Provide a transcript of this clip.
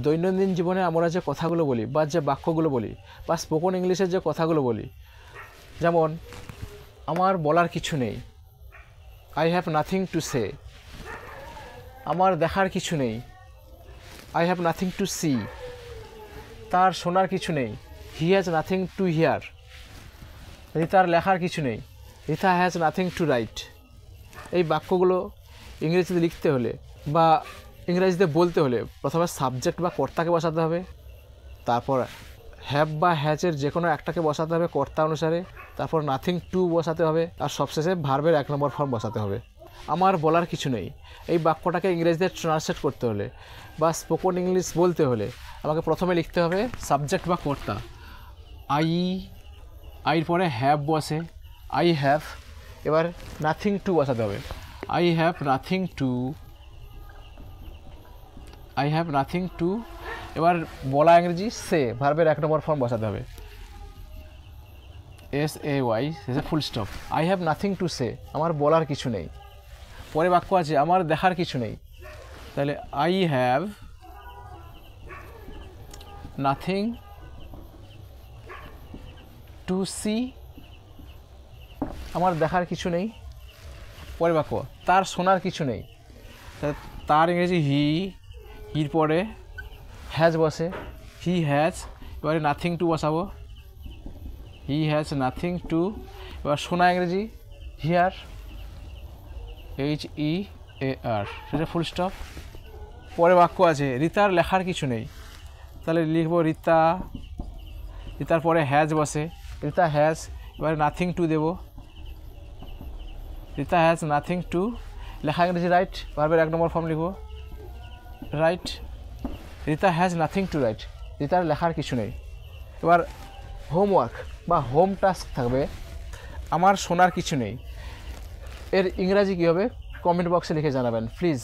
দৈনন্দিন জীবনে আমরা যে কথাগুলো বলি বা যে বাক্যগুলো বলি বা স্পোকেন ইংলিশের যে কথাগুলো বলি, যেমন আমার বলার কিছু নেই, I have nothing to say. আমার দেখার কিছু নেই, I have nothing to see. তার শোনার কিছু নেই, he has nothing to hear. রিতার লেখার কিছু নেই, Rita has nothing to write. এই বাক্যগুলো ইংরেজিতে লিখতে হলে বা ইংরেজিতে বলতে হলে প্রথমে সাবজেক্ট বা কর্তাকে বসাতে হবে, তারপর হ্যাভ বা হ্যাজের যে কোনো একটাকে বসাতে হবে কর্তা অনুসারে, তারপর নাথিং টু বসাতে হবে, আর সবশেষে ভার্বের 1 নম্বর ফর্ম বসাতে হবে। আমার বলার কিছু নেই, এই বাক্যটাকে ইংরেজিতে ট্রান্সলেট করতে হলে বা স্পোকেন ইংলিশ বলতে হলে আমাকে প্রথমে লিখতে হবে সাবজেক্ট বা কর্তা। আইর পরে হ্যাভ বসে, আই হ্যাভ। এবার নাথিং টু বসাতে হবে, I have nothing two, I have nothing two. এবার বলা ইংরেজি সে, ভার্বের 1 নম্বর ফর্ম বসাতে হবে, SAY, শেষে full stop. I have nothing to say, আমার বলার কিছু নেই। পরে বাক্য আছে আমার দেখার কিছু নেই, তাহলে I have nothing to see, আমার দেখার কিছু নেই। পরে বাক্য তার শোনার কিছু নেই, তার ইংরেজি হির পরে হ্যাজ বসে, হি হ্যাজ। এবারে নাথিং টু বসাবো, হি হ্যাজ নাথিং টু। এবার শোনা ইংরেজি হিয়ার, HEAR, সেটা ফুল স্টপ। পরে বাক্য আছে রিতার লেখার কিছু নেই, তাহলে লিখবো রিতা, রিতার পরে হ্যাজ বসে, রিতা হ্যাজ। এবারে নাথিং টু দেব, রিতা হ্যাজ নাথিং টু। লেখা ইংরেজি রাইট, ভার্বের 1 নম্বর ফর্ম লিখব write. Rita has nothing to write, রিতার লেখার কিছু নেই। এবার হোমওয়ার্ক বা হোম টাস্ক থাকবে আমার শোনার কিছু নেই। এর ইংরাজি কী হবে কমেন্ট বক্সে লিখে জানাবেন প্লিজ।